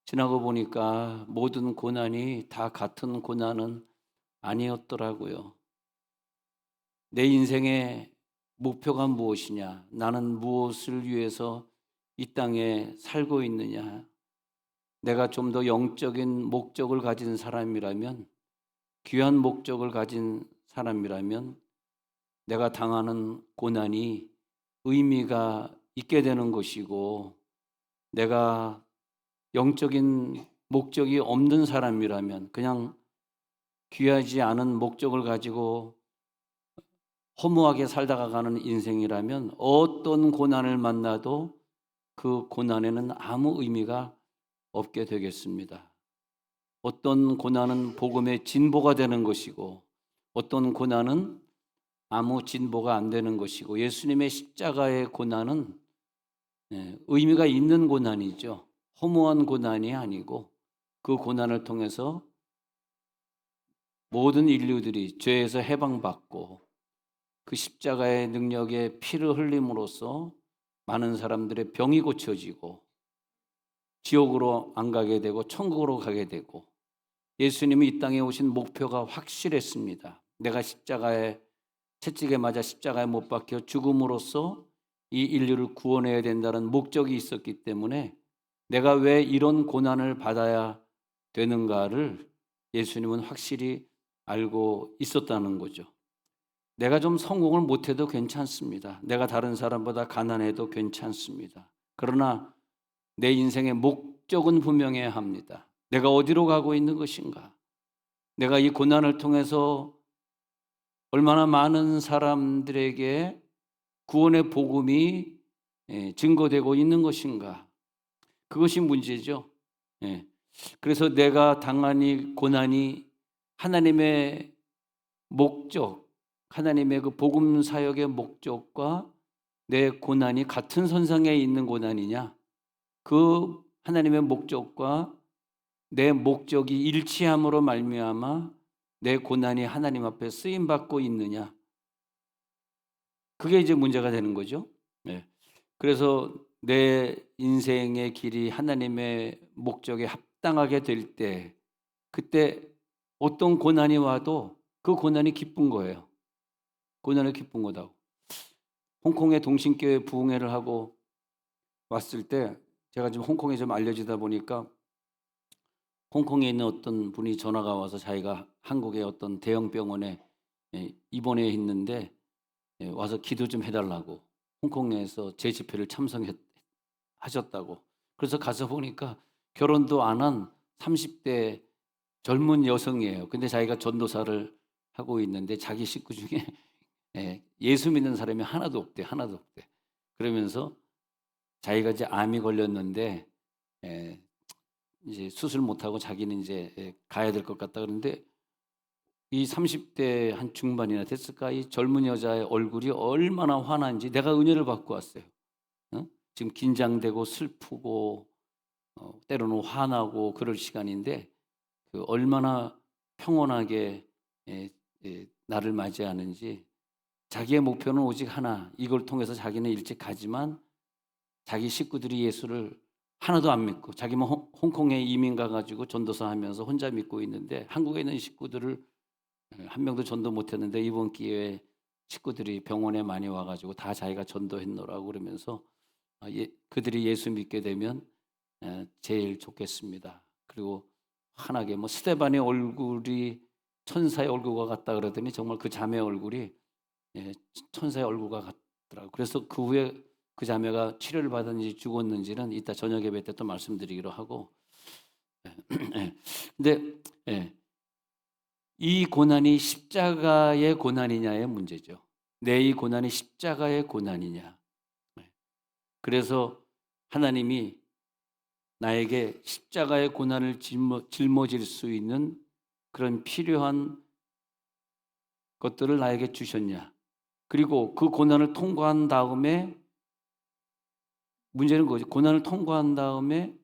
지나고 보니까 모든 고난이 다 같은 고난은 아니었더라고요. 내 인생의 목표가 무엇이냐? 나는 무엇을 위해서 이 땅에 살고 있느냐? 내가 좀 더 영적인 목적을 가진 사람이라면, 귀한 목적을 가진 사람이라면, 내가 당하는 고난이 의미가 있게 되는 것이고, 내가 영적인 목적이 없는 사람이라면, 그냥 귀하지 않은 목적을 가지고 허무하게 살다가 가는 인생이라면 어떤 고난을 만나도 그 고난에는 아무 의미가 없게 되겠습니다. 어떤 고난은 복음의 진보가 되는 것이고, 어떤 고난은 아무 진보가 안 되는 것이고, 예수님의 십자가의 고난은 의미가 있는 고난이죠. 허무한 고난이 아니고, 그 고난을 통해서 모든 인류들이 죄에서 해방받고, 그 십자가의 능력에 피를 흘림으로써 많은 사람들의 병이 고쳐지고, 지옥으로 안 가게 되고 천국으로 가게 되고, 예수님이 이 땅에 오신 목표가 확실했습니다. 내가 십자가에 채찍에 맞아 십자가에 못 박혀 죽음으로써 이 인류를 구원해야 된다는 목적이 있었기 때문에 내가 왜 이런 고난을 받아야 되는가를 예수님은 확실히 알고 있었다는 거죠. 내가 좀 성공을 못해도 괜찮습니다. 내가 다른 사람보다 가난해도 괜찮습니다. 그러나 내 인생의 목적은 분명해야 합니다. 내가 어디로 가고 있는 것인가? 내가 이 고난을 통해서 얼마나 많은 사람들에게 구원의 복음이 증거되고 있는 것인가? 그것이 문제죠. 그래서 내가 당한 이 고난이 하나님의 목적, 하나님의 그 복음 사역의 목적과 내 고난이 같은 선상에 있는 고난이냐? 그 하나님의 목적과 내 목적이 일치함으로 말미암아 내 고난이 하나님 앞에 쓰임 받고 있느냐? 그게 이제 문제가 되는 거죠. 그래서 내 인생의 길이 하나님의 목적에 합당하게 될 때, 그때 어떤 고난이 와도 그 고난이 기쁜 거예요. 고난이 기쁜 거다고. 홍콩에 동신교회 부흥회를 하고 왔을 때, 제가 지금 홍콩에 좀 알려지다 보니까 홍콩에 있는 어떤 분이 전화가 와서 자기가 한국의 어떤 대형 병원에 입원해 있는데 와서 기도 좀 해달라고, 홍콩에서 제 집회를 참석하셨다고. 그래서 가서 보니까 결혼도 안 한 30대 젊은 여성이에요. 근데 자기가 전도사를 하고 있는데 자기 식구 중에 예수 믿는 사람이 하나도 없대, 하나도 없대. 그러면서 자기가 이제 암이 걸렸는데 이제 수술 못하고 자기는 이제 가야 될 것 같다 그러는데, 이 30대 한 중반이나 됐을까? 이 젊은 여자의 얼굴이 얼마나 환한지 내가 은혜를 받고 왔어요. 지금 긴장되고 슬프고 때로는 화나고 그럴 시간인데, 그 얼마나 평온하게 나를 맞이하는지. 자기의 목표는 오직 하나, 이걸 통해서 자기는 일찍 가지만 자기 식구들이 예수를 하나도 안 믿고, 자기만 홍콩에 이민 가가지고 전도사 하면서 혼자 믿고 있는데, 한국에 있는 식구들을 한 명도 전도 못했는데 이번 기회에 식구들이 병원에 많이 와가지고 다 자기가 전도했노라고 그러면서 그들이 예수 믿게 되면 제일 좋겠습니다. 그리고 환하게 뭐 스테반의 얼굴이 천사의 얼굴과 같다 그러더니 정말 그 자매 얼굴이 천사의 얼굴과 같더라고요. 그래서 그 후에 그 자매가 치료를 받았는지 죽었는지는 이따 저녁 예배 때 또 말씀드리기로 하고. 근데 이 고난이 십자가의 고난이냐의 문제죠. 내 이 고난이 십자가의 고난이냐. 그래서 하나님이 나에게 십자가의 고난을 짊어질 수 있는 그런 필요한 것들을 나에게 주셨냐. 그리고 그 고난을 통과한 다음에, 문제는 거죠. 고난을 통과한 다음에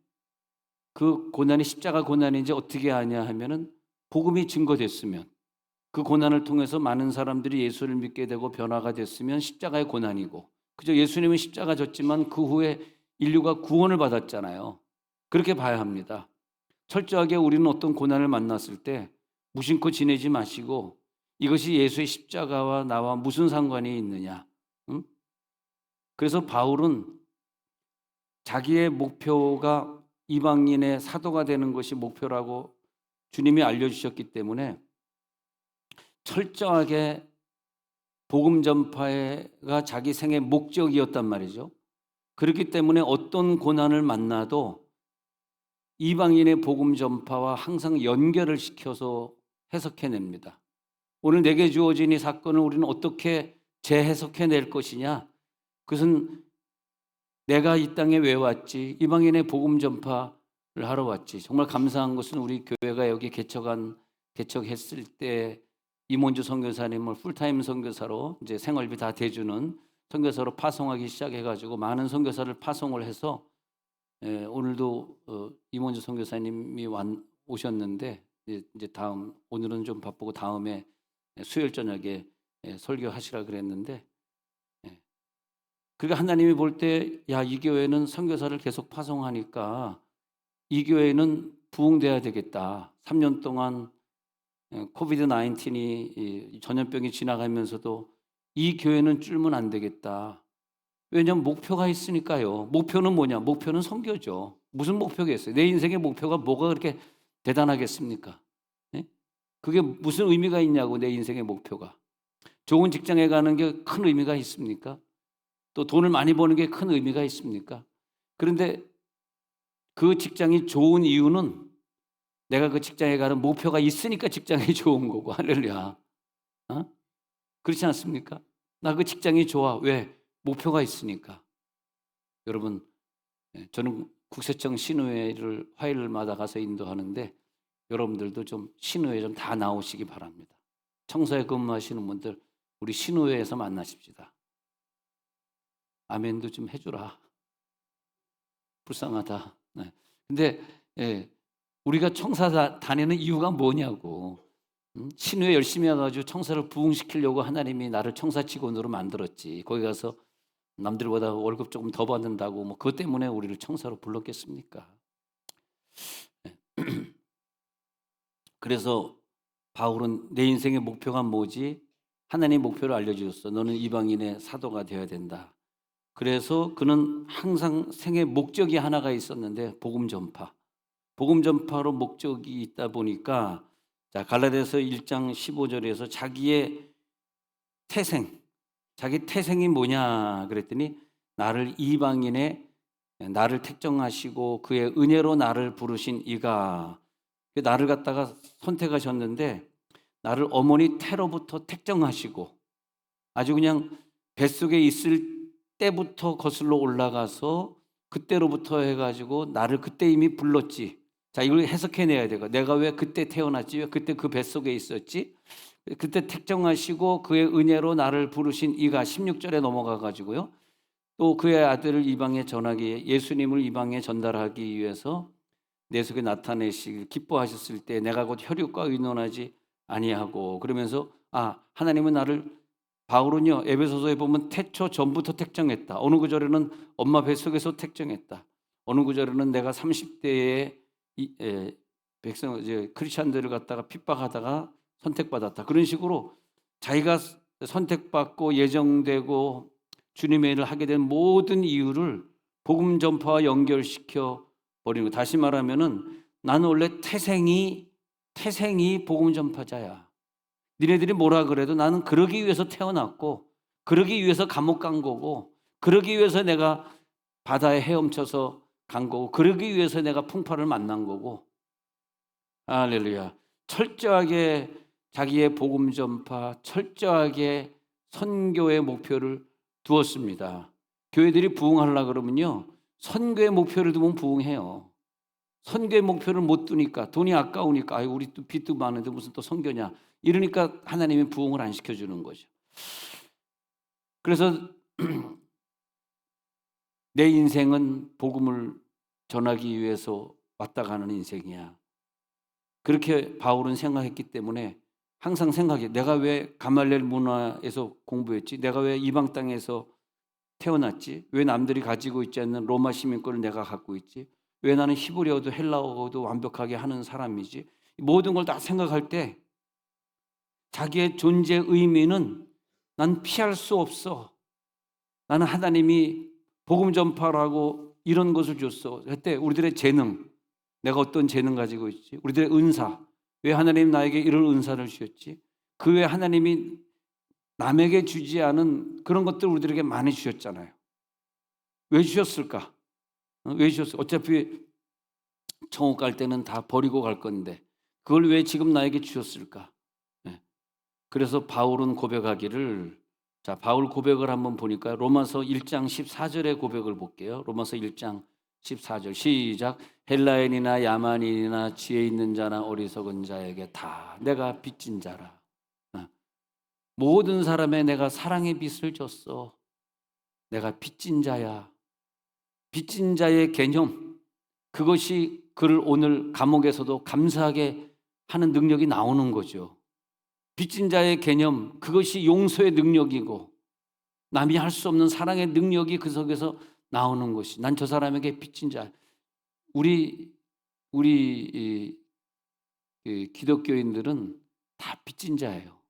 그 고난이 십자가 고난인지 어떻게 아냐 하면은, 복음이 증거됐으면, 그 고난을 통해서 많은 사람들이 예수를 믿게 되고 변화가 됐으면 십자가의 고난이고, 그죠? 예수님은 십자가 졌지만 그 후에 인류가 구원을 받았잖아요. 그렇게 봐야 합니다. 철저하게 우리는 어떤 고난을 만났을 때 무심코 지내지 마시고 이것이 예수의 십자가와 나와 무슨 상관이 있느냐. 응? 그래서 바울은 자기의 목표가 이방인의 사도가 되는 것이 목표라고 주님이 알려주셨기 때문에 철저하게 복음 전파가 자기 생의 목적이었단 말이죠. 그렇기 때문에 어떤 고난을 만나도 이방인의 복음 전파와 항상 연결을 시켜서 해석해냅니다. 오늘 내게 주어진 이 사건을 우리는 어떻게 재해석해낼 것이냐? 그것은 내가 이 땅에 왜 왔지? 이방인의 복음 전파를 하러 왔지. 정말 감사한 것은 우리 교회가 여기 개척했을 때 이몬주 선교사님을 풀타임 선교사로 이제 생활비 다 대주는 선교사로 파송하기 시작해가지고 많은 선교사를 파송을 해서 오늘도 이몬주 선교사님이 오셨는데 이제 다음 오늘은 좀 바쁘고 다음에 수요일 저녁에 설교하시라 그랬는데 그러니까 하나님이 볼 때 야, 이 교회는 선교사를 계속 파송하니까 이 교회는 부흥돼야 되겠다. 3년 동안 코비드 19이 전염병이 지나가면서도 이 교회는 줄면 안 되겠다. 왜냐하면 목표가 있으니까요. 목표는 뭐냐? 목표는 선교죠. 무슨 목표가 있어요? 내 인생의 목표가 뭐가 그렇게 대단하겠습니까? 네? 그게 무슨 의미가 있냐고. 내 인생의 목표가 좋은 직장에 가는 게 큰 의미가 있습니까? 또 돈을 많이 버는 게 큰 의미가 있습니까? 그런데 그 직장이 좋은 이유는 내가 그 직장에 가는 목표가 있으니까 직장이 좋은 거고. 할렐루야. 어? 그렇지 않습니까? 나 그 직장이 좋아. 왜? 목표가 있으니까. 여러분, 저는 국세청 신우회를 화요일마다 가서 인도하는데 여러분들도 좀 신우회 좀 다 나오시기 바랍니다. 청사에 근무하시는 분들 우리 신우회에서 만나십시다. 아멘도 좀 해주라. 불쌍하다. 네. 근데 우리가 청사 다니는 이유가 뭐냐고. 신우회 열심히 해가지고 청사를 부흥시키려고 하나님이 나를 청사 직원으로 만들었지. 거기 가서 남들보다 월급 조금 더 받는다고 뭐 그것 때문에 우리를 청사로 불렀겠습니까? 그래서 바울은 내 인생의 목표가 뭐지? 하나님의 목표를 알려주셨어. 너는 이방인의 사도가 되어야 된다. 그래서 그는 항상 생의 목적이 하나가 있었는데 복음 전파. 복음 전파로 목적이 있다 보니까 자, 갈라디아서 1장 15절에서 자기의 자기 태생이 뭐냐 그랬더니 나를 택정하시고 그의 은혜로 나를 부르신 이가 나를 갖다가 선택하셨는데 나를 어머니 태로부터 택정하시고 아주 그냥 뱃속에 있을 때부터 거슬러 올라가서 그때로부터 해가지고 나를 그때 이미 불렀지. 자, 이걸 해석해내야 돼요. 내가 왜 그때 태어났지? 왜 그때 그 뱃속에 있었지? 그때 택정하시고 그의 은혜로 나를 부르신 이가 16절에 넘어가 가지고요. 또 그의 아들을 이방에 전하기 예수님을 이방에 전달하기 위해서 내 속에 나타내시길 기뻐하셨을 때 내가 곧 혈육과 의논하지 아니하고 그러면서 하나님은 나를 바울은요 에베소서에 보면 태초 전부터 택정했다. 어느 구절에는 엄마 뱃속에서 택정했다. 어느 구절에는 내가 30대에 백성 이제 크리스천들을 갖다가 핍박하다가 선택받았다. 그런 식으로 자기가 선택받고 예정되고 주님의 일을 하게 된 모든 이유를 복음 전파와 연결시켜 버리는 거. 다시 말하면은 나는 원래 태생이 복음 전파자야. 니네들이 뭐라 그래도 나는 그러기 위해서 태어났고 그러기 위해서 감옥 간 거고 그러기 위해서 내가 바다에 헤엄쳐서 간 거고 그러기 위해서 내가 풍파를 만난 거고. 할렐루야. 철저하게 자기의 복음 전파, 철저하게 선교의 목표를 두었습니다. 교회들이 부흥하려고 그러면요 선교의 목표를 두면 부흥해요. 선교의 목표를 못 두니까 돈이 아까우니까 우리 또 빚도 많은데 무슨 또 선교냐 이러니까 하나님이 부흥을 안 시켜주는 거죠. 그래서 내 인생은 복음을 전하기 위해서 왔다 가는 인생이야. 그렇게 바울은 생각했기 때문에 항상 생각해. 내가 왜 가말렐 문화에서 공부했지? 내가 왜 이방 땅에서 태어났지? 왜 남들이 가지고 있지 않는 로마 시민권을 내가 갖고 있지? 왜 나는 히브리어도 헬라어도 완벽하게 하는 사람이지? 모든 걸 다 생각할 때 자기의 존재 의미는 난 피할 수 없어. 나는 하나님이 복음 전파라고 이런 것을 줬어. 그때 우리들의 재능, 내가 어떤 재능 가지고 있지? 우리들의 은사, 왜 하나님 나에게 이런 은사를 주셨지? 그 외에 하나님이 남에게 주지 않은 그런 것들 우리들에게 많이 주셨잖아요. 왜 주셨을까? 왜 주셨어? 어차피 천국 갈 때는 다 버리고 갈 건데 그걸 왜 지금 나에게 주셨을까? 예. 그래서 바울은 고백하기를, 자, 바울 고백을 한번 보니까 로마서 1장 14절의 고백을 볼게요. 로마서 1장 14절 시작. 헬라인이나 야만인이나 지혜 있는 자나 어리석은 자에게 다 내가 빚진 자라. 모든 사람에 내가 사랑의 빚을 줬어. 내가 빚진 자야. 빚진 자의 개념, 그것이 그를 오늘 감옥에서도 감사하게 하는 능력이 나오는 거죠. 빚진 자의 개념, 그것이 용서의 능력이고 남이 할 수 없는 사랑의 능력이 그 속에서 나오는 것이, 난 저 사람에게 빚진 자. 우리 기독교인들은 다 빚진 자예요.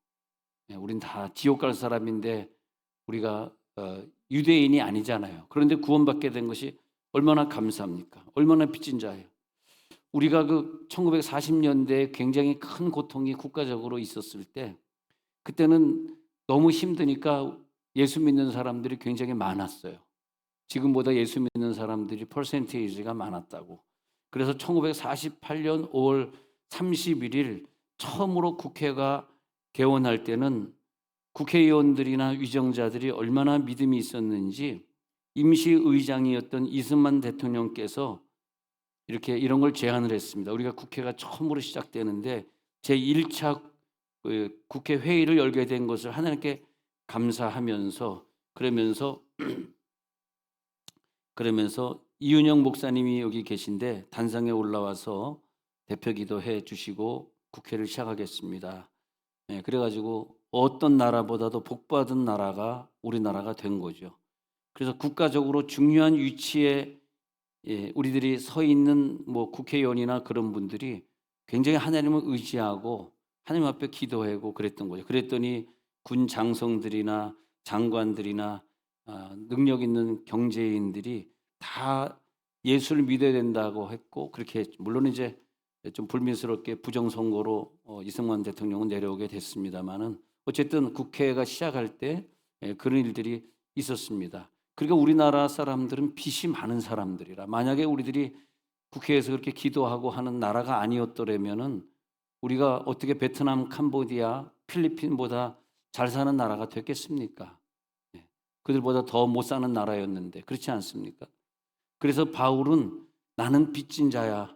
우린 다 지옥 갈 사람인데 우리가 유대인이 아니잖아요. 그런데 구원받게 된 것이 얼마나 감사합니까? 얼마나 빚진 자예요. 우리가 그 1940년대에 굉장히 큰 고통이 국가적으로 있었을 때, 그때는 너무 힘드니까 예수 믿는 사람들이 굉장히 많았어요. 지금보다 예수 믿는 사람들이 퍼센테이지가 많았다고. 그래서 1948년 5월 31일 처음으로 국회가 개원할 때는 국회의원들이나 위정자들이 얼마나 믿음이 있었는지 임시의장이었던 이승만 대통령께서 이런 걸 제안을 했습니다. 우리가 국회가 처음으로 시작되는데 제1차 국회 회의를 열게 된 것을 하나님께 감사하면서, 그러면서 이윤영 목사님이 여기 계신데 단상에 올라와서 대표 기도해 주시고 국회를 시작하겠습니다. 그래가지고 어떤 나라보다도 복받은 나라가 우리나라가 된 거죠. 그래서 국가적으로 중요한 위치에 우리들이 서 있는 뭐 국회의원이나 그런 분들이 굉장히 하나님을 의지하고 하나님 앞에 기도하고 그랬던 거죠. 그랬더니 군 장성들이나 장관들이나 능력 있는 경제인들이 다 예수를 믿어야 된다고 했고, 그렇게 했죠. 물론 이제 좀 불미스럽게 부정선거로 이승만 대통령은 내려오게 됐습니다만은 어쨌든 국회가 시작할 때 그런 일들이 있었습니다. 그러니까 우리나라 사람들은 빚이 많은 사람들이라, 만약에 우리들이 국회에서 그렇게 기도하고 하는 나라가 아니었더라면은 우리가 어떻게 베트남, 캄보디아, 필리핀보다 잘 사는 나라가 됐겠습니까? 그들보다 더 못 사는 나라였는데 그렇지 않습니까? 그래서 바울은 나는 빚진 자야.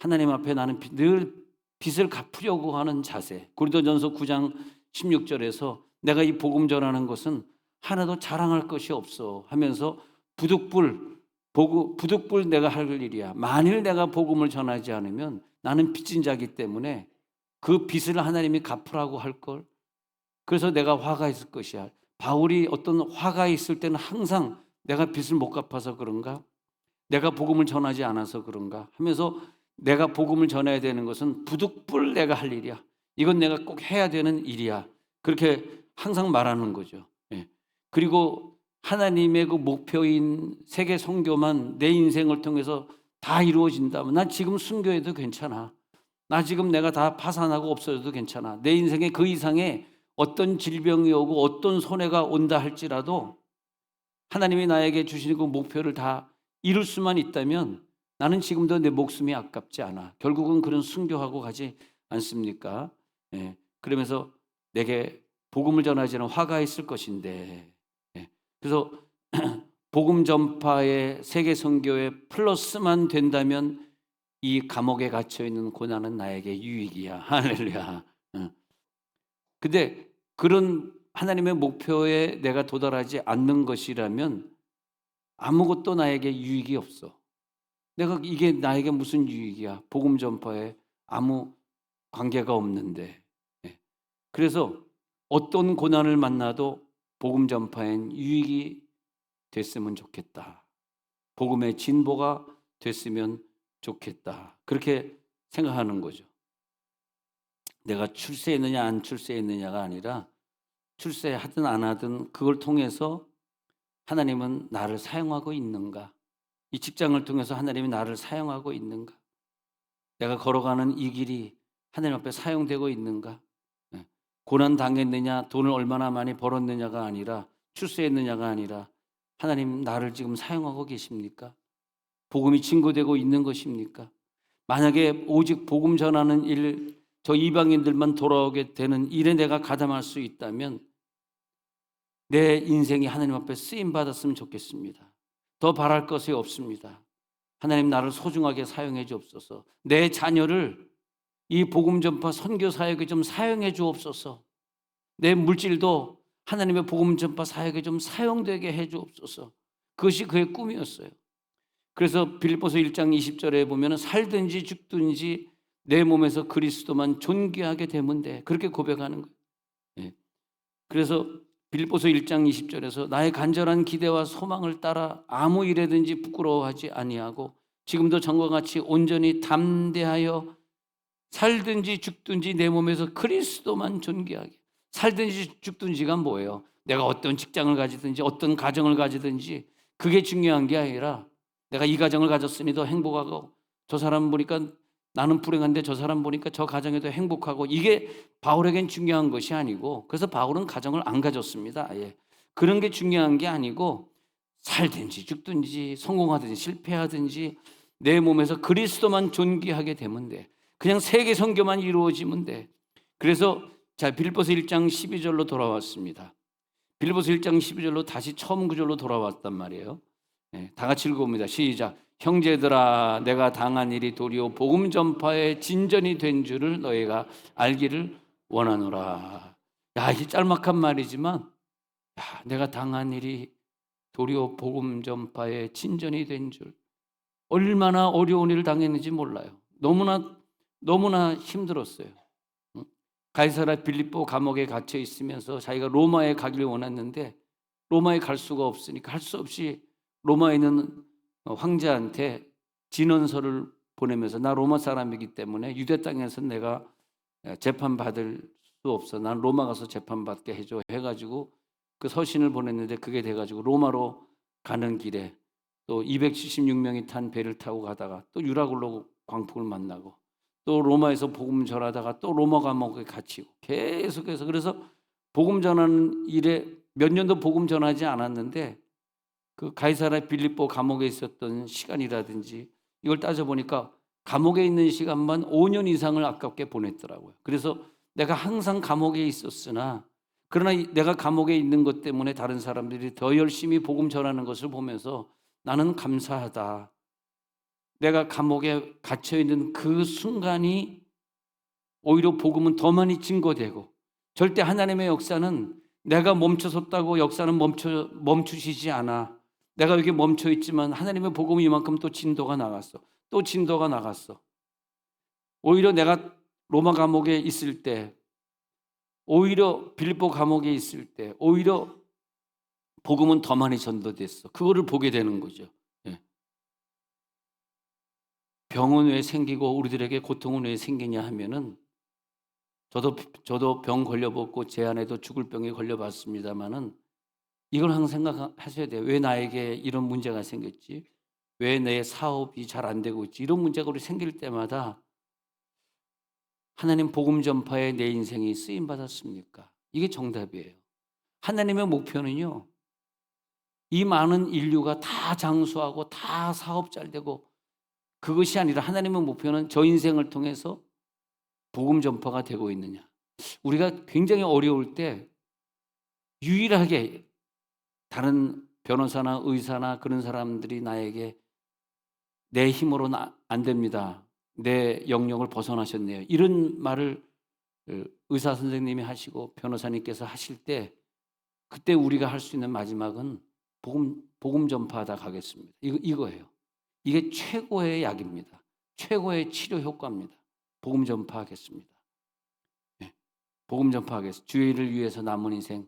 하나님 앞에 나는 늘 빚을 갚으려고 하는 자세. 고린도전서 9장 16절에서 내가 이 복음 전하는 것은 하나도 자랑할 것이 없어 하면서 부득불 내가 할 일이야. 만일 내가 복음을 전하지 않으면 나는 빚진 자기 때문에 그 빚을 하나님이 갚으라고 할 걸. 그래서 내가 화가 있을 것이야. 바울이 어떤 화가 있을 때는 항상 내가 빚을 못 갚아서 그런가? 내가 복음을 전하지 않아서 그런가? 하면서 내가 복음을 전해야 되는 것은 부득불 내가 할 일이야. 이건 내가 꼭 해야 되는 일이야. 그렇게 항상 말하는 거죠. 그리고 하나님의 그 목표인 세계 선교만 내 인생을 통해서 다 이루어진다면 나 지금 순교해도 괜찮아. 나 지금 내가 다 파산하고 없어져도 괜찮아. 내 인생에 그 이상의 어떤 질병이 오고 어떤 손해가 온다 할지라도 하나님이 나에게 주신 그 목표를 다 이룰 수만 있다면 나는 지금도 내 목숨이 아깝지 않아. 결국은 그런 순교하고 가지 않습니까? 그러면서 내게 복음을 전하지는 화가 있을 것인데, 그래서 복음 전파의 세계 선교의 플러스만 된다면 이 감옥에 갇혀 있는 고난은 나에게 유익이야. 할렐루야. 근데 그런 하나님의 목표에 내가 도달하지 않는 것이라면 아무것도 나에게 유익이 없어. 이게 나에게 무슨 유익이야? 복음 전파에 아무 관계가 없는데. 그래서 어떤 고난을 만나도 복음 전파엔 유익이 됐으면 좋겠다. 복음의 진보가 됐으면 좋겠다. 그렇게 생각하는 거죠. 내가 출세했느냐 안 출세했느냐가 아니라 출세하든 안 하든 그걸 통해서 하나님은 나를 사용하고 있는가? 이 직장을 통해서 하나님이 나를 사용하고 있는가? 내가 걸어가는 이 길이 하나님 앞에 사용되고 있는가? 예. 고난 당했느냐, 돈을 얼마나 많이 벌었느냐가 아니라 출세했느냐가 아니라 하나님 나를 지금 사용하고 계십니까? 복음이 증거되고 있는 것입니까? 만약에 오직 복음 전하는 일, 저 이방인들만 돌아오게 되는 일에 내가 가담할 수 있다면 내 인생이 하나님 앞에 쓰임 받았으면 좋겠습니다. 더 바랄 것이 없습니다. 하나님 나를 소중하게 사용해 주옵소서. 내 자녀를 이 복음 전파 선교 사역에 좀 사용해 주옵소서. 내 물질도 하나님의 복음 전파 사역에 좀 사용되게 해 주옵소서. 그것이 그의 꿈이었어요. 그래서 빌립보서 1장 20절에 보면 살든지 죽든지 내 몸에서 그리스도만 존귀하게 되면 돼. 그렇게 고백하는 거예요. 예. 그래서 빌립보서 1장 20절에서 나의 간절한 기대와 소망을 따라 아무 일에든지 부끄러워하지 아니하고 지금도 전과 같이 온전히 담대하여 살든지 죽든지 내 몸에서 그리스도만 존귀하게. 살든지 죽든지가 뭐예요? 내가 어떤 직장을 가지든지 어떤 가정을 가지든지 그게 중요한 게 아니라 내가 이 가정을 가졌으니 더 행복하고 저 사람 보니까 나는 불행한데 저 사람 보니까 저 가정에도 행복하고 이게 바울에겐 중요한 것이 아니고 그래서 바울은 가정을 안 가졌습니다. 아예. 그런 게 중요한 게 아니고 살든지 죽든지 성공하든지 실패하든지 내 몸에서 그리스도만 존귀하게 되면 돼. 그냥 세계 선교만 이루어지면 돼. 그래서 자 빌립보서 1장 12절로 돌아왔습니다. 빌립보서 1장 12절로 다시 처음 구절로 돌아왔단 말이에요. 네, 다 같이 읽어봅니다. 시작. 형제들아 내가 당한 일이 도리어 복음 전파의 진전이 된 줄을 너희가 알기를 원하노라. 야, 이 짤막한 말이지만 야, 내가 당한 일이 도리어 복음 전파의 진전이 된 줄. 얼마나 어려운 일을 당했는지 몰라요. 너무나 힘들었어요. 가이사라 빌립보 감옥에 갇혀 있으면서 자기가 로마에 가기를 원했는데 로마에 갈 수가 없으니까 할 수 없이 로마에 있는 황제한테 진언서를 보내면서 나 로마 사람이기 때문에 유대 땅에서 내가 재판받을 수 없어. 난 로마 가서 재판받게 해줘 해가지고 그 서신을 보냈는데 그게 돼가지고 로마로 가는 길에 또 276명이 탄 배를 타고 가다가 또 유라굴로 광풍을 만나고 또 로마에서 복음 전하다가 또 로마 감옥에 갇히고 계속해서 그래서 복음 전하는 일에 몇 년도 복음 전하지 않았는데 그 가이사라 빌립보 감옥에 있었던 시간이라든지 이걸 따져보니까 감옥에 있는 시간만 5년 이상을 아깝게 보냈더라고요. 그래서 내가 항상 감옥에 있었으나 그러나 내가 감옥에 있는 것 때문에 다른 사람들이 더 열심히 복음 전하는 것을 보면서 나는 감사하다. 내가 감옥에 갇혀있는 그 순간이 오히려 복음은 더 많이 증거되고 절대 하나님의 역사는 내가 멈춰섰다고 역사는 멈추시지 않아. 내가 여기 멈춰있지만 하나님의 복음이 이만큼 또 진도가 나갔어. 또 진도가 나갔어. 오히려 내가 로마 감옥에 있을 때 오히려 빌립보 감옥에 있을 때 오히려 복음은 더 많이 전도됐어. 그거를 보게 되는 거죠. 예. 병은 왜 생기고 우리들에게 고통은 왜 생기냐 하면은 저도 병 걸려봤고 제 아내도 죽을 병에 걸려봤습니다만은 이걸 항상 생각하셔야 돼요. 왜 나에게 이런 문제가 생겼지? 왜 내 사업이 잘 안 되고 있지? 이런 문제가 우리 생길 때마다 하나님 복음 전파에 내 인생이 쓰임 받았습니까? 이게 정답이에요. 하나님의 목표는요. 이 많은 인류가 다 장수하고 다 사업 잘 되고 그것이 아니라 하나님의 목표는 저 인생을 통해서 복음 전파가 되고 있느냐. 우리가 굉장히 어려울 때 유일하게 다른 변호사나 의사나 그런 사람들이 나에게 내 힘으로는 안 됩니다. 내 영역을 벗어나셨네요. 이런 말을 의사 선생님이 하시고 변호사님께서 하실 때 그때 우리가 할 수 있는 마지막은 복음 전파하다 가겠습니다. 이거예요. 이게 최고의 약입니다. 최고의 치료 효과입니다. 복음 전파하겠습니다. 네. 복음 전파하겠습니다. 주의 일을 위해서 남은 인생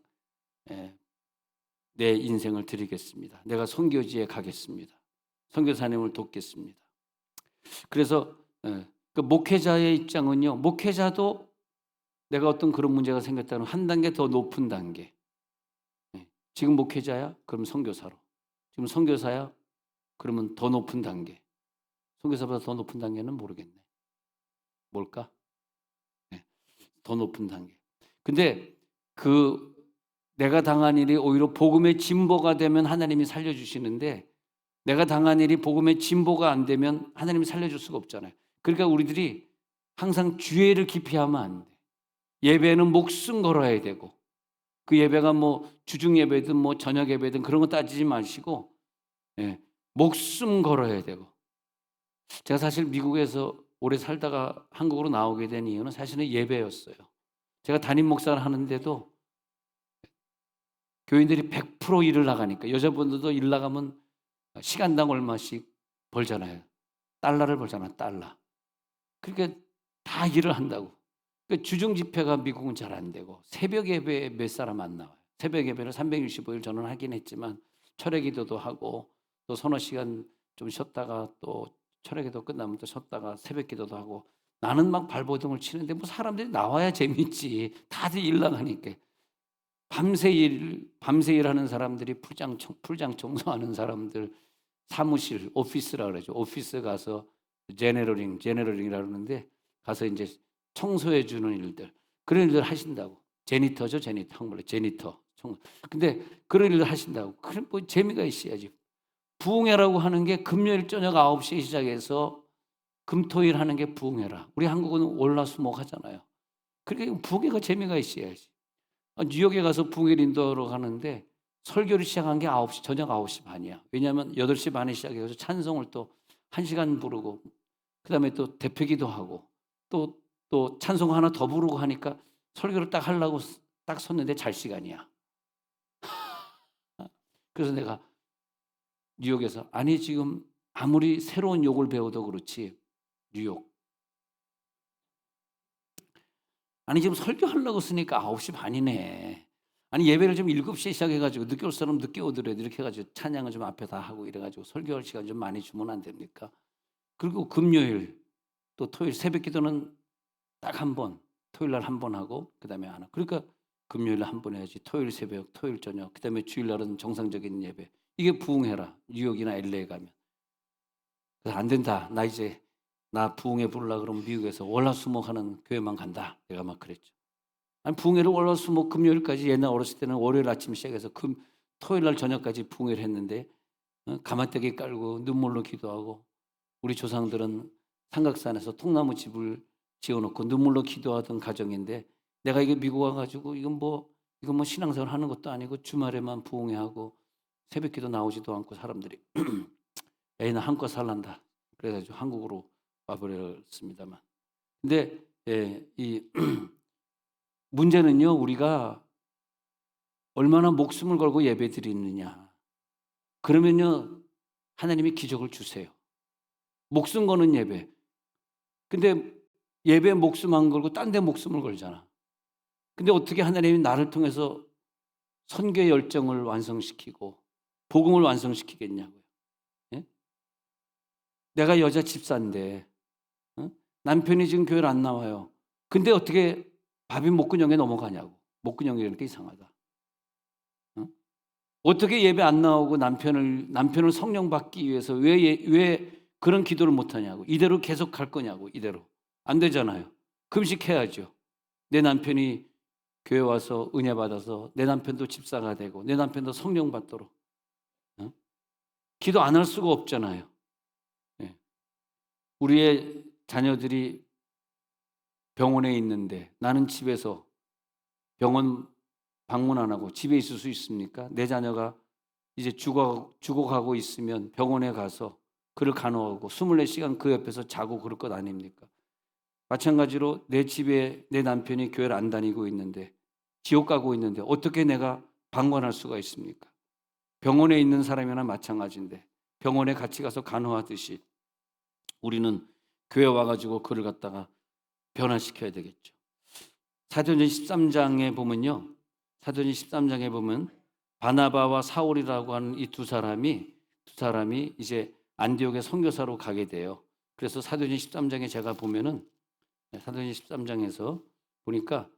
내 인생을 드리겠습니다. 내가 선교지에 가겠습니다. 선교사님을 돕겠습니다. 그래서 그 목회자의 입장은요, 목회자도 내가 어떤 그런 문제가 생겼다면 한 단계 더 높은 단계. 지금 목회자야? 그럼 선교사로. 지금 선교사야? 그러면 더 높은 단계. 선교사보다 더 높은 단계는 모르겠네. 뭘까? 더 높은 단계. 근데 그 내가 당한 일이 오히려 복음의 진보가 되면 하나님이 살려주시는데, 내가 당한 일이 복음의 진보가 안 되면 하나님이 살려줄 수가 없잖아요. 그러니까 우리들이 항상 주의를 깊이 하면 안 돼. 예배는 목숨 걸어야 되고, 그 예배가 뭐 주중 예배든 뭐 저녁 예배든 그런 거 따지지 마시고, 목숨 걸어야 되고. 제가 사실 미국에서 오래 살다가 한국으로 나오게 된 이유는 사실은 예배였어요. 제가 담임 목사를 하는데도 교인들이 100% 일을 나가니까, 여자분들도 일 나가면 시간당 얼마씩 벌잖아요. 달러를 벌잖아, 달러. 그러니까 다 일을 한다고. 그러니까 주중 집회가 미국은 잘 안 되고, 새벽 예배에 몇 사람 안 나와요. 새벽 예배를 365일 저는 하긴 했지만 철회 기도도 하고, 또 서너 시간 좀 쉬었다가 또 철회 기도 끝나면 또 쉬었다가 새벽 기도도 하고, 나는 막 발버둥을 치는데 뭐 사람들이 나와야 재밌지. 다들 일 나가니까. 밤새 일하는 사람들이 풀장 청소하는 사람들, 사무실, 오피스라 그러죠. 오피스 가서 제너럴링이라 그러는데, 가서 이제 청소해 주는 일들, 그런 일들 하신다고. 제니터죠, 제니터. 한국말로 제니터. 근데 그런 일들 하신다고. 그럼 뭐 재미가 있어야지. 부흥회라고 하는 게 금요일 저녁 9시에 시작해서 금토일 하는 게 부흥회라. 우리 한국은 월화수목 하잖아요. 그러니까 부흥회가 재미가 있어야지. 뉴욕에 가서 부흥회 인도하러 가는데 설교를 시작한 게 저녁 9시 반이야. 왜냐하면 8시 반에 시작해서 찬송을 또 1시간 부르고, 그 다음에 또 대표기도 하고, 또 찬송 하나 더 부르고 하니까 설교를 딱 하려고 딱 섰는데 잘 시간이야. 그래서 내가 뉴욕에서, 아니 지금 아무리 새로운 욕을 배워도 그렇지, 뉴욕, 아니 지금 설교하려고 쓰니까 9시 반이네. 아니 예배를 좀 7시에 시작해가지고 늦게 올 사람 늦게 오더라도 이렇게 해가지고 찬양을 좀 앞에 다 하고 이래가지고 설교할 시간 좀 많이 주면 안 됩니까? 그리고 금요일 또 토요일 새벽 기도는 딱 한 번, 토요일 날 한 번 하고 그 다음에 하나. 그러니까 금요일 날 한 번 해야지. 토요일 새벽, 토요일 저녁, 그 다음에 주일 날은 정상적인 예배. 이게 부흥회라. 뉴욕이나 LA 가면. 그래서 안 된다. 나 부흥회 부르려고 그러면 미국에서 월화수목하는 교회만 간다. 내가 막 그랬죠. 아니 부흥회를 월화수목 금요일까지, 옛날 어렸을 때는 월요일 아침 시작해서 토요일 날 저녁까지 부흥회를 했는데, 가마떼기 깔고 눈물로 기도하고, 우리 조상들은 삼각산에서 통나무 집을 지어놓고 눈물로 기도하던 가정인데, 내가 이게 미국 와가지고 이건 뭐 신앙생활 하는 것도 아니고 주말에만 부흥회하고 새벽기도 나오지도 않고 사람들이 에이 나 한껏 살란다. 그래가지고 한국으로 와버렸습니다만. 근데 이 문제는요, 우리가 얼마나 목숨을 걸고 예배드리느냐. 그러면요 하나님이 기적을 주세요. 목숨 거는 예배. 근데 예배 목숨 안 걸고 딴 데 목숨을 걸잖아. 근데 어떻게 하나님이 나를 통해서 선교의 열정을 완성시키고 복음을 완성시키겠냐고요. 예? 내가 여자 집사인데 남편이 지금 교회를 안 나와요. 근데 어떻게 밥이 목구멍에 넘어가냐고. 목구멍이라니까 이상하다. 어떻게 예배 안 나오고 남편을 성령 받기 위해서 왜 그런 기도를 못 하냐고. 이대로 계속 갈 거냐고. 이대로 안 되잖아요. 금식해야죠. 내 남편이 교회 와서 은혜 받아서 내 남편도 집사가 되고 내 남편도 성령 받도록. 기도 안 할 수가 없잖아요. 우리의 자녀들이 병원에 있는데 나는 집에서 병원 방문 안 하고 집에 있을 수 있습니까? 내 자녀가 이제 죽어가고 있으면 병원에 가서 그를 간호하고 24시간 그 옆에서 자고 그럴 것 아닙니까? 마찬가지로 내 집에 내 남편이 교회를 안 다니고 있는데 지옥 가고 있는데 어떻게 내가 방관할 수가 있습니까? 병원에 있는 사람이나 마찬가지인데 병원에 같이 가서 간호하듯이 우리는 교회 와가지고 그를 갖다가 변화시켜야 되겠죠. 사도행전 13장에 보면요. 사도행전 13장에 보면 바나바와 사울이라고 하는 이 두 사람이 이제 안디옥에 선교사로 가게 돼요. 그래서 사도행전 13장에 제가 보면은 사도행전 13장에서 보니까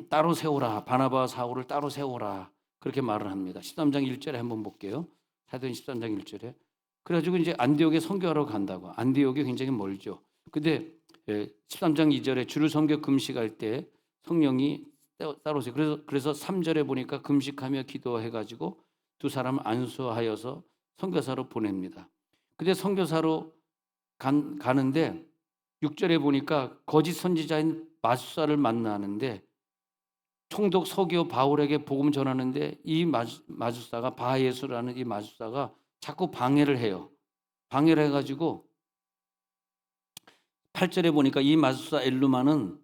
따로 세우라. 바나바와 사울을 따로 세우라. 그렇게 말을 합니다. 13장 1절에 한번 볼게요. 사도행전 13장 1절에. 그래가지고 이제 안디옥에 선교하러 간다고. 안디옥이 굉장히 멀죠. 근데 13장 2절에 주를 섬겨 금식할 때 성령이 따로 오세요. 그래서 3절에 보니까 금식하며 기도해가지고 두 사람을 안수하여서 선교사로 보냅니다. 근데 선교사로 가는데 6절에 보니까 거짓 선지자인 마술사를 만나는데 총독 서기오 바울에게 복음 전하는데 이 마술사가 바예수라는 이 마술사가 자꾸 방해를 해요. 방해를 해가지고 8절에 보니까 이 마술사 엘루마는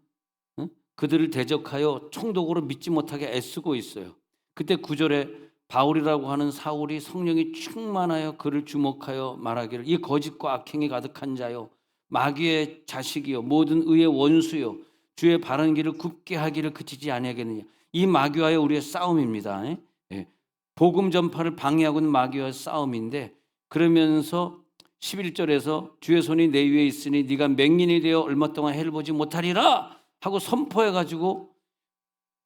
그들을 대적하여 총독으로 믿지 못하게 애쓰고 있어요. 그때 9절에 바울이라고 하는 사울이 성령이 충만하여 그를 주목하여 말하기를 이 거짓과 악행이 가득한 자요 마귀의 자식이요 모든 의의 원수요 주의 바른 길을 굽게 하기를 그치지 아니하겠느냐. 이 마귀와의 우리의 싸움입니다. 복음 전파를 방해하고 있는 마귀와의 싸움인데 그러면서 11절에서 주의 손이 내 위에 있으니 네가 맹인이 되어 얼마 동안 해를 보지 못하리라 하고 선포해가지고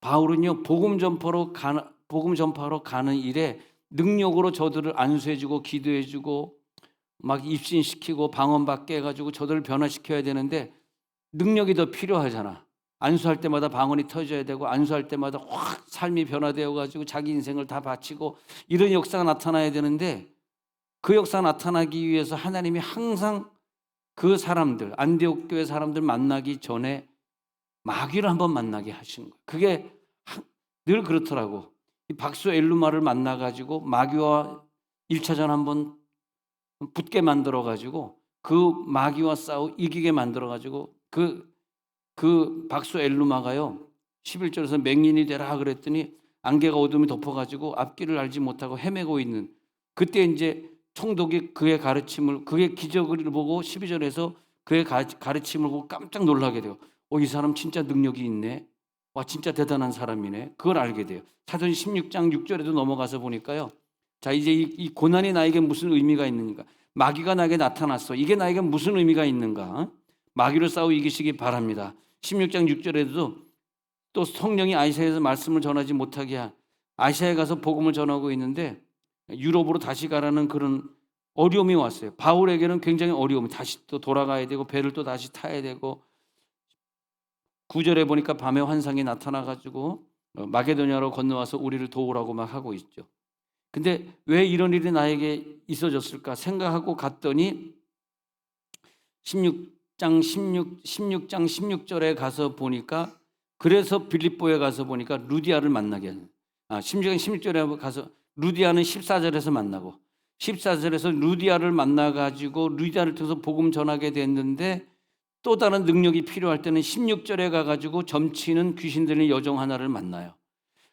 바울은요 복음 전파로 가는 일에 능력으로 저들을 안수해주고 기도해주고 막 입신시키고 방언받게 해가지고 저들을 변화시켜야 되는데 능력이 더 필요하잖아. 안수할 때마다 방언이 터져야 되고 안수할 때마다 확 삶이 변화되어가지고 자기 인생을 다 바치고 이런 역사가 나타나야 되는데 그 역사가 나타나기 위해서 하나님이 항상 그 사람들 안디옥 교회 사람들 만나기 전에 마귀를 한번 만나게 하신 거예요. 그게 늘 그렇더라고. 이 박수 엘루마를 만나가지고 마귀와 1차전 한번 붙게 만들어가지고 그 마귀와 싸우 이기게 만들어가지고 그 박수 엘루마가요 11절에서 맹인이 되라 그랬더니 안개가 어둠이 덮어가지고 앞길을 알지 못하고 헤매고 있는 그때 이제 총독이 그의 가르침을 그의 기적을 보고 12절에서 그의 가르침을 보고 깜짝 놀라게 돼요. 이 사람 진짜 능력이 있네. 와 진짜 대단한 사람이네. 그걸 알게 돼요. 사도행 16장 6절에도 넘어가서 보니까요. 자 이제 이 고난이 나에게 무슨 의미가 있는가? 마귀가 나에게 나타났어. 이게 나에게 무슨 의미가 있는가? 마귀를 싸워 이기시기 바랍니다. 16장 6절에도 또 성령이 아시아에서 말씀을 전하지 못하게 아시아에 가서 복음을 전하고 있는데 유럽으로 다시 가라는 그런 어려움이 왔어요. 바울에게는 굉장히 어려움이 다시 또 돌아가야 되고 배를 또 다시 타야 되고 9절에 보니까 밤에 환상이 나타나가지고 마게도냐로 건너와서 우리를 도우라고 막 하고 있죠. 근데 왜 이런 일이 나에게 있어졌을까 생각하고 갔더니 16장 16절에 가서 보니까 그래서 빌립보에 가서 보니까 루디아를 만나게 하는 16장 16절에 가서 루디아는 14절에서 만나고 14절에서 루디아를 만나가지고 루디아를 통해서 복음 전하게 됐는데 또 다른 능력이 필요할 때는 16절에 가가지고 점치는 귀신 들린 여종 하나를 만나요.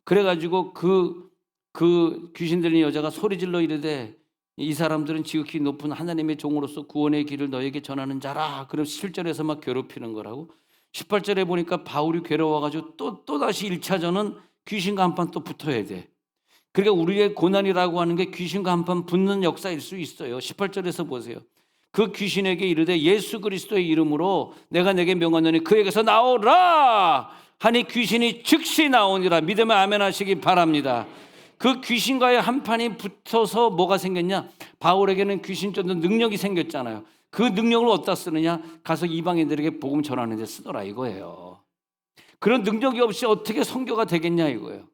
그래가지고 그 귀신 들린 여자가 소리질러 이르되 이 사람들은 지극히 높은 하나님의 종으로서 구원의 길을 너에게 전하는 자라. 그래서 7절에서 막 괴롭히는 거라고. 18절에 보니까 바울이 괴로워가지고 또다시 1차전은 귀신과 한판 또 붙어야 돼. 그러니까 우리의 고난이라고 하는 게 귀신과 한판 붙는 역사일 수 있어요. 18절에서 보세요. 그 귀신에게 이르되 예수 그리스도의 이름으로 내가 내게 명하노니 그에게서 나오라 하니 귀신이 즉시 나오니라. 믿으면 아멘 하시기 바랍니다. 그 귀신과의 한판이 붙어서 뭐가 생겼냐? 바울에게는 귀신 쫓는 능력이 생겼잖아요. 그 능력을 어디다 쓰느냐? 가서 이방인들에게 복음 전하는 데 쓰더라 이거예요. 그런 능력이 없이 어떻게 선교가 되겠냐 이거예요.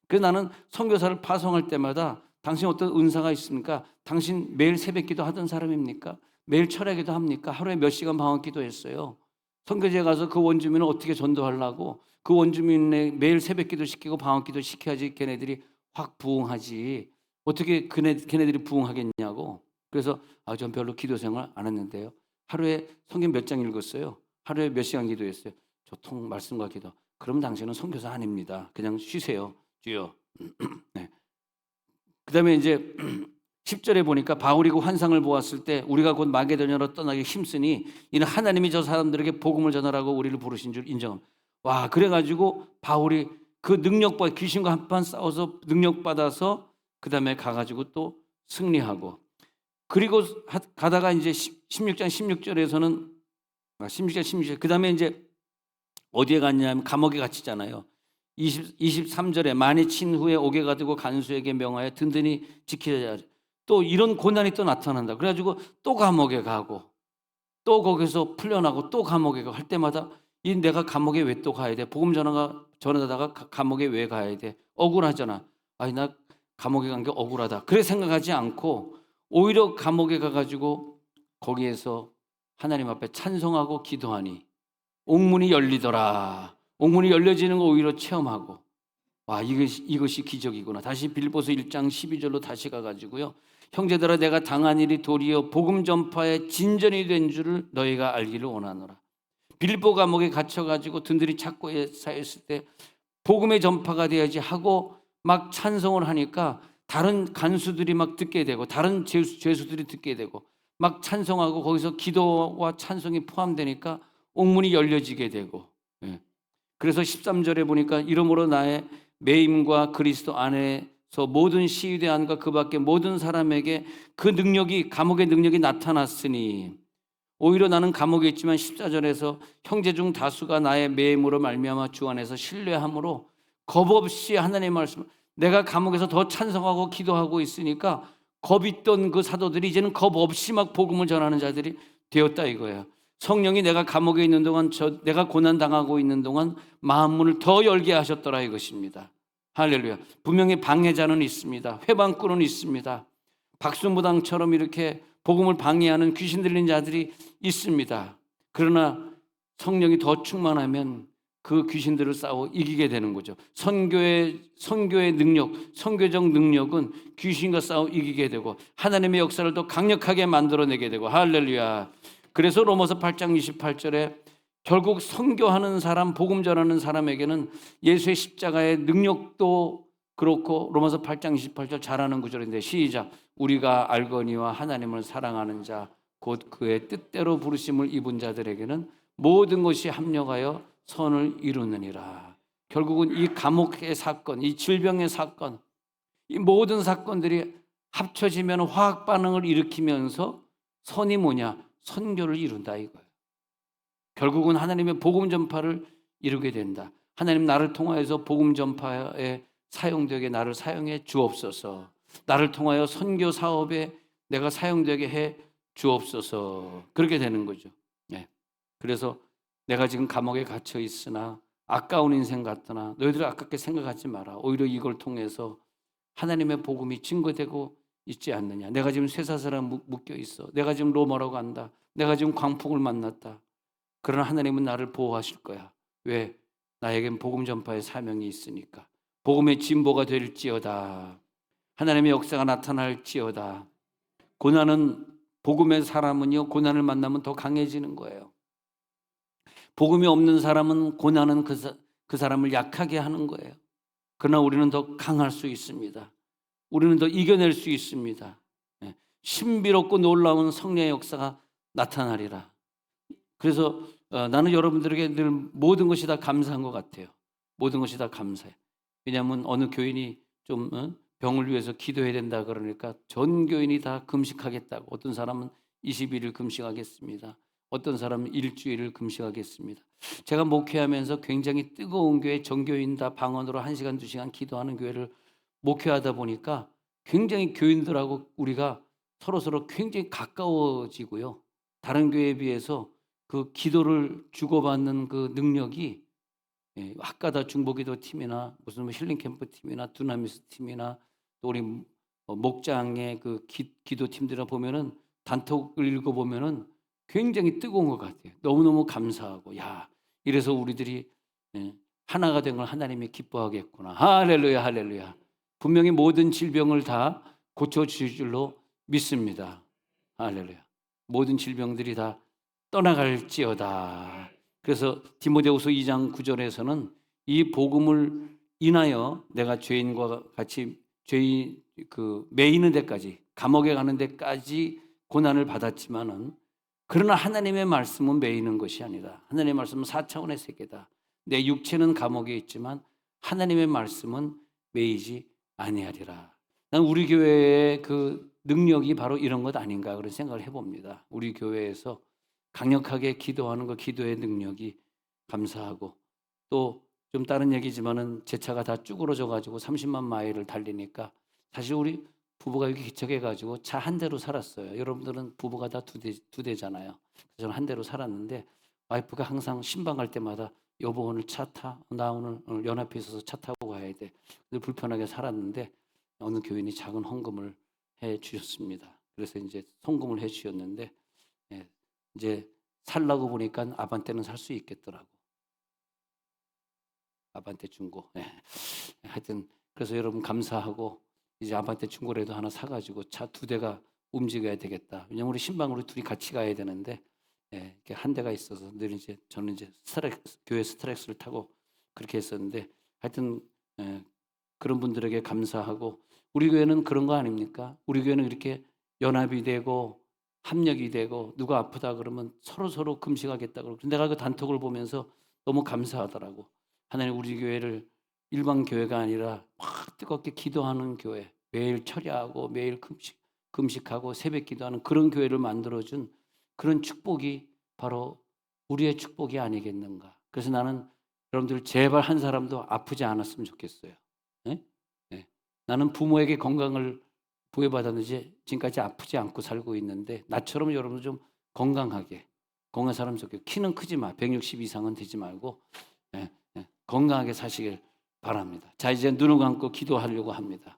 그래서 나는 선교사를 파송할 때마다 당신 어떤 은사가 있습니까? 당신 매일 새벽기도 하던 사람입니까? 매일 철야기도 합니까? 하루에 몇 시간 방언기도 했어요. 선교지에 가서 그 원주민을 어떻게 전도하려고 그 원주민에 매일 새벽기도 시키고 방언기도 시켜야지 걔네들이 확 부흥하지. 어떻게 걔네들이 부흥하겠냐고. 그래서 전 별로 기도 생활 안 했는데요. 하루에 성경 몇 장 읽었어요. 하루에 몇 시간 기도했어요. 저통 말씀과 기도. 그럼 당신은 선교사 아닙니다. 그냥 쉬세요. 주여. 네. 그 다음에 이제 10절에 보니까 바울이 그 환상을 보았을 때 우리가 곧 마게도냐로 떠나기 힘쓰니 이는 하나님이 저 사람들에게 복음을 전하라고 우리를 부르신 줄 인정합니다. 와, 그래가지고 바울이 그 능력과 귀신과 한판 싸워서 능력받아서 그 다음에 가가지고 또 승리하고 그리고 가다가 이제 16장 16절에서는 16장 16절 그다음에 이제 어디에 갔냐면 감옥에 갇히잖아요. 23절에 만이 친 후에 옥에 가두고 간수에게 명하여 든든히 지키자. 또 이런 고난이 또 나타난다. 그래가지고 또 감옥에 가고 또 거기서 풀려나고 또 감옥에 가고 할 때마다 이 내가 감옥에 왜 또 가야 돼? 복음 전하다가 감옥에 왜 가야 돼? 억울하잖아. 아니 나 감옥에 간 게 억울하다. 그래 생각하지 않고 오히려 감옥에 가가지고 거기에서 하나님 앞에 찬송하고 기도하니 옥문이 열리더라. 옥문이 열려지는 거 오히려 체험하고 와 이것이 기적이구나. 다시 빌보서 1장 12절로 다시 가가지고요. 형제들아 내가 당한 일이 도리어 복음 전파의 진전이 된 줄을 너희가 알기를 원하노라. 빌보 감옥에 갇혀가지고 든든히 찾고 쌓였을 때 복음의 전파가 되어야지 하고 막 찬송을 하니까 다른 간수들이 막 듣게 되고 다른 죄수들이 듣게 되고 막 찬송하고 거기서 기도와 찬송이 포함되니까 옥문이 열려지게 되고 그래서 13절에 보니까 이러므로 나의 매임과 그리스도 안에서 모든 시위대 안과 그 밖에 모든 사람에게 그 능력이 감옥의 능력이 나타났으니 오히려 나는 감옥에 있지만 14절에서 형제 중 다수가 나의 매임으로 말미암아 주 안에서 신뢰함으로 겁 없이 하나님의 말씀 내가 감옥에서 더 찬성하고 기도하고 있으니까 겁 있던 그 사도들이 이제는 겁 없이 막 복음을 전하는 자들이 되었다 이거예요. 성령이 내가 감옥에 있는 동안 내가 고난 당하고 있는 동안 마음문을 더 열게 하셨더라 이것입니다. 할렐루야. 분명히 방해자는 있습니다. 회방꾼은 있습니다. 박수무당처럼 이렇게 복음을 방해하는 귀신 들린 자들이 있습니다. 그러나 성령이 더 충만하면 그 귀신들을 싸워 이기게 되는 거죠. 선교의 능력, 선교적 능력은 귀신과 싸워 이기게 되고 하나님의 역사를 더 강력하게 만들어내게 되고 할렐루야. 그래서 로마서 8장 28절에 결국 선교하는 사람, 복음 전하는 사람에게는 예수의 십자가의 능력도 그렇고 로마서 8장 28절 잘하는 구절인데 시작. 우리가 알거니와 하나님을 사랑하는 자 곧 그의 뜻대로 부르심을 입은 자들에게는 모든 것이 합력하여 선을 이루느니라. 결국은 이 감옥의 사건, 이 질병의 사건, 이 모든 사건들이 합쳐지면 화학 반응을 일으키면서 선이 뭐냐? 선교를 이룬다 이거예요. 결국은 하나님의 복음 전파를 이루게 된다. 하나님 나를 통하여서 복음 전파에 사용되게 나를 사용해 주옵소서. 나를 통하여 선교 사업에 내가 사용되게 해 주옵소서. 그렇게 되는 거죠. 네. 그래서 내가 지금 감옥에 갇혀 있으나 아까운 인생 같으나 너희들 아깝게 생각하지 마라. 오히려 이걸 통해서 하나님의 복음이 증거되고 있지 않느냐. 내가 지금 쇠사슬에 묶여 있어. 내가 지금 로마로 간다. 내가 지금 광풍을 만났다. 그러나 하나님은 나를 보호하실 거야. 왜? 나에겐 복음 전파의 사명이 있으니까. 복음의 진보가 될지어다. 하나님의 역사가 나타날지어다. 고난은 복음의 사람은요 고난을 만나면 더 강해지는 거예요. 복음이 없는 사람은 고난은 그 사람을 약하게 하는 거예요. 그러나 우리는 더 강할 수 있습니다. 우리는 더 이겨낼 수 있습니다. 신비롭고 놀라운 성령의 역사가 나타나리라. 그래서 나는 여러분들에게 늘 모든 것이 다 감사한 것 같아요. 모든 것이 다 감사해. 왜냐하면 어느 교인이 좀 병을 위해서 기도해야 된다 그러니까 전 교인이 다 금식하겠다고. 어떤 사람은 21일 금식하겠습니다. 어떤 사람은 일주일을 금식하겠습니다. 제가 목회하면서 굉장히 뜨거운 교회 전교인 다 방언으로 1시간 2시간 기도하는 교회를 목회하다 보니까 굉장히 교인들하고 우리가 서로 굉장히 가까워지고요. 다른 교회에 비해서 그 기도를 주고받는 그 능력이 학가다 중보기도 팀이나 무슨 힐링 캠프 팀이나 두나미스 팀이나 또 우리 목장의 그 기도 팀들을 보면은 단톡을 읽어보면은 굉장히 뜨거운 것 같아요. 너무너무 감사하고 이래서 우리들이 하나가 된 걸 하나님이 기뻐하겠구나. 할렐루야 할렐루야. 분명히 모든 질병을 다 고쳐주실 줄로 믿습니다. 할렐루야. 모든 질병들이 다 떠나갈지어다. 그래서 디모데후서 2장 9절에서는 이 복음을 인하여 내가 죄인과 같이 죄인 매이는 데까지 감옥에 가는 데까지 고난을 받았지만은 그러나 하나님의 말씀은 매이는 것이 아니다. 하나님의 말씀은 4차원의 세계다. 내 육체는 감옥에 있지만 하나님의 말씀은 매이지 아니하리라. 난 우리 교회의 그 능력이 바로 이런 것 아닌가 그런 생각을 해봅니다. 우리 교회에서 강력하게 기도하는 것, 기도의 능력이 감사하고 또 좀 다른 얘기지만은 제 차가 다 쭈그러져 가지고 30만 마일을 달리니까 사실 우리 부부가 여기 기척해 가지고 차 한 대로 살았어요. 여러분들은 부부가 다 두 대잖아요. 저는 한 대로 살았는데 와이프가 항상 신방 갈 때마다 여보 오늘 차 타. 나 오늘 연합회 있어서 차 타고 가야 돼. 근데 불편하게 살았는데 어느 교인이 작은 헌금을 해 주셨습니다. 그래서 이제 송금을 해 주셨는데 예, 이제 살라고 보니까 아반떼는 살 수 있겠더라고. 아반떼 중고. 예. 하여튼 그래서 여러분 감사하고 이제 아반떼 중고라도 하나 사가지고 차 두 대가 움직여야 되겠다. 왜냐면 우리 신방으로 둘이 같이 가야 되는데 예, 이렇게 한 대가 있어서 늘 이제 저는 이제 교회 스트렉스를 타고 그렇게 했었는데 하여튼 예, 그런 분들에게 감사하고 우리 교회는 그런 거 아닙니까? 우리 교회는 이렇게 연합이 되고 합력이 되고 누가 아프다 그러면 서로 금식하겠다 그러고 내가 그 단톡을 보면서 너무 감사하더라고. 하나님 우리 교회를 일반 교회가 아니라 막 뜨겁게 기도하는 교회, 매일 철야하고 매일 금식하고 새벽 기도하는 그런 교회를 만들어준 그런 축복이 바로 우리의 축복이 아니겠는가. 그래서 나는 여러분들 제발 한 사람도 아프지 않았으면 좋겠어요. 네? 네. 나는 부모에게 건강을 부여받았는지 지금까지 아프지 않고 살고 있는데 나처럼 여러분 좀 건강하게 건강한 사람 좋겠고 키는 크지 마. 160 이상은 되지 말고 예, 예, 건강하게 사시길 바랍니다. 자 이제 눈을 감고 기도하려고 합니다.